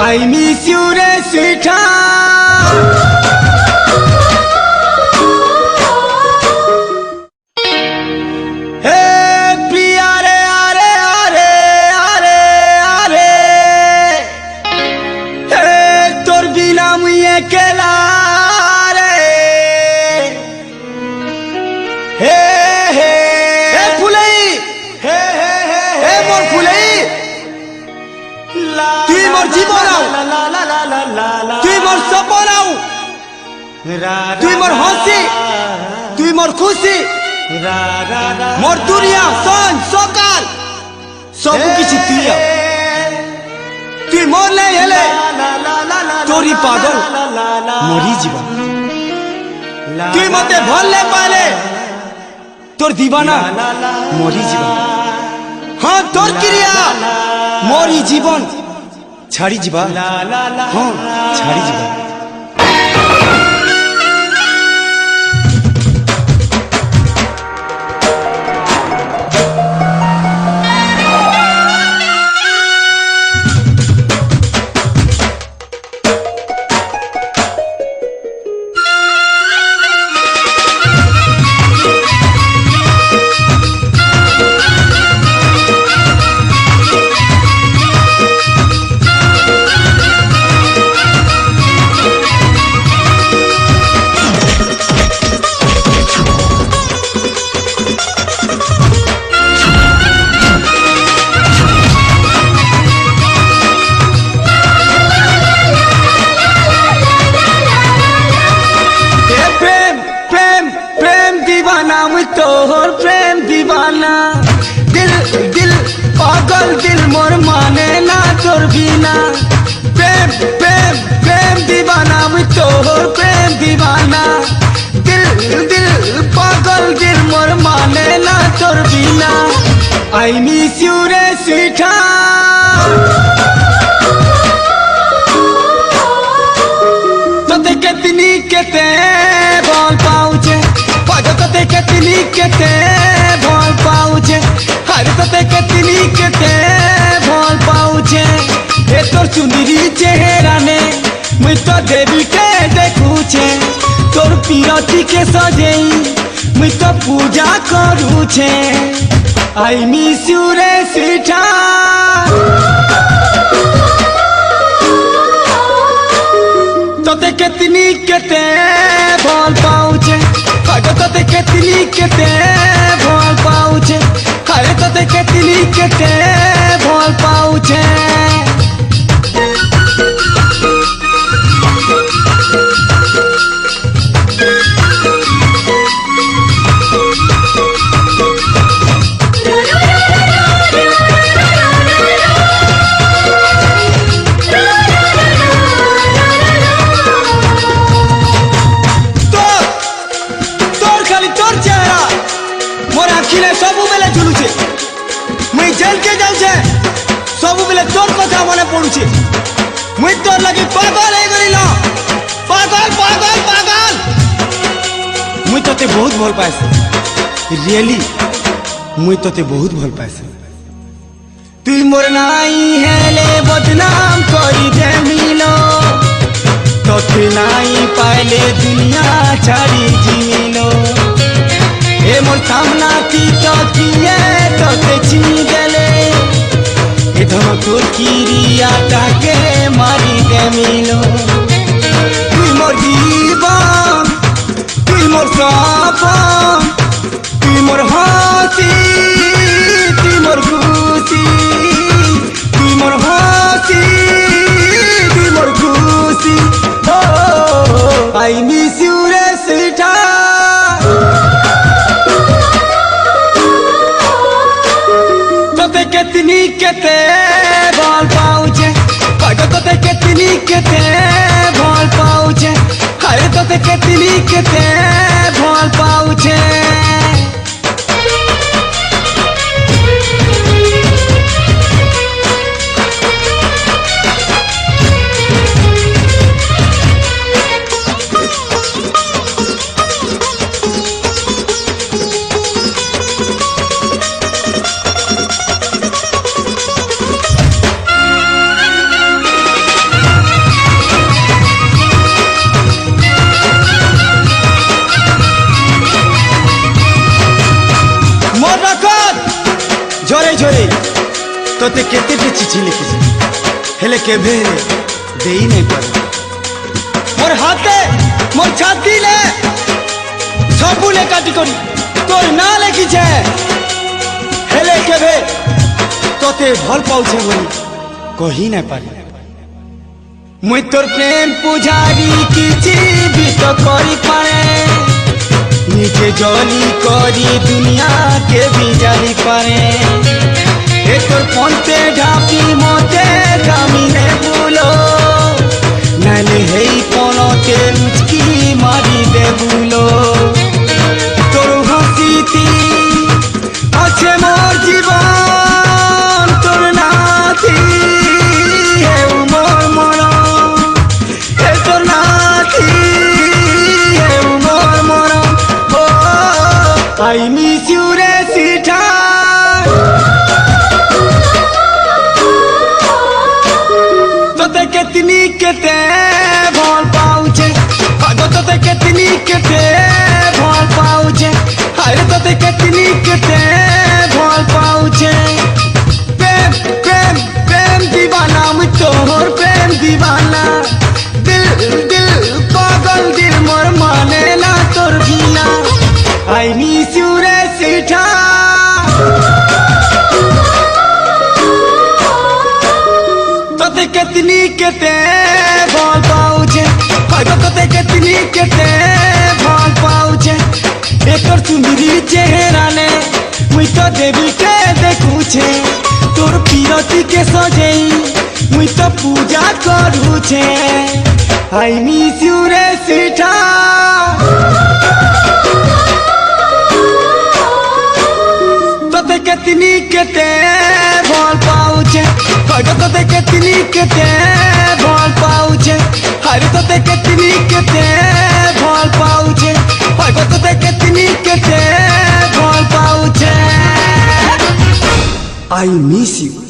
I miss you, re sweetheart. Hey, priya re, are, are, are, are. Hey, tor bina mui ekela re. Hey, hey, hey, phulai. Hey, hey, hey, hey, mor phulai. তুই মোর জীবন তুই মোর সপন তুই মোর হাসি তুই মোর খুশি মোর দুনিয়া সন সকাল সব কিছু তুই তুই মোর নাই হেলে তোরি পাগল মরি জীবন তুই মতে ভুললে পালে তোর দিবানা মরি জীবন হ্যাঁ তোর ক্রিয়া মরি জীবন ছাড়ি যা হ্যাঁ ছাড়ি যা तोहर प्रेम दीवाना दिल दिल पागल दिल मोर माने ना तोर बिना प्रेम प्रेम प्रेम दीवाना मैं तोहर प्रेम दीवाना दिल दिल पागल दिल मोर माने ना तोर बिना आई मिस यू रे स्वीटहार्ट तोते कितनी केते बोल पाऊचे तोते कितनी केते भोल पाऊचे हरे तोते कितनी केते भोल पाऊचे ए तोर चुंदरी चेहरा ने मुझ तो देवी के देखूचे तोर पीरती के सजेई मुझ तो पूजा करूचे आई मिस यू रे स्वीटहार्ट तोते कितनी केते भोल पाऊचे तोते कितनी केते भोल पाऊचे हरे तोते कितनी केते भोल पाऊचे सबू बेले झुलुचे मुई जेल के जाऊचे सबू बेले तोर कथा मने पड़ुचे मुई तोर लगी पागल है गइलो पागल पागल पागल मुई तोते बहुत भल पाइस रियली मुई तोते बहुत भल पाइस तुई मोर नाई हेले बदनाम करी दे मिलो तोते नाई पाइले दुनिया छाड़ी जिमिलो ए मोर सामना की तो किए तो ते छीन गले ए धमकोर किरिया ताके मारी दे मिलो तुई मोर जीवन तुई मोर सपन तुई मोर हंसी तुई मोर खुशी तुई मोर हंसी तुई मोर खुशी हो आई मिस यू रे स्वीटहार्ट तोते कितनी केते भोल पाऊचे तोते कितनी केते भोल पाऊचे हरे तोते कितनी केते भोल पाऊचे तोते केते पे चिठी लिखिस हेले केभे देई नहीं पारे मोर हाथे मोर छाती ले सबुले काटी करी तोर ना लिखिछे हेले केभे तोते भल पाउछे बोली कही नहीं पारे मुई तोर प्रेम पुजारी किछि भी तो करी पारे निजे जली करी दुनिया के भी जानी पारे ए तोर पंते ढापी मते दामी ने बुलो नाले हेई पनते मुचकी मारी दे बुलो तोर हसीती আছে মোর জীবন তোর নাথি হে মোর মরম হে তোর নাথি হে মোর মরম ও আই মিস ইউ রে সিঠা তোতে কেতনি কেতে ভাল পাউছে আগো তোতে কেতনি কেতে ভাল পাউছে আরে তোতে কেতনি কেতে ভাল পাউছে প্রেম প্রেম প্রেম দিবানা আমি তোর প্রেম দিবানা দিল দিল পাগল দিল মোর মানে না তোর বিনা আই মিস ইউ রে সিঠা তোতে কেতনি কেতে ভাল পাউছে আগো তোতে কেতনি কেতে ভাল পাউছে एकर सुंदरी चेहरा ने मुई तो देवी के देखुछे तोर पीरती के सजेई मुई तो पूजा करूछे आई मिस यू रे सीठा तोते केतनी केते ভাল पाउछे আগো তোতে কেতনি কেতে ভাল পাউছে আরে তোতে কেতনি কেতে ভাল পাউছে আগো তোতে কেতনি কেতে ভাল পাউছে I miss you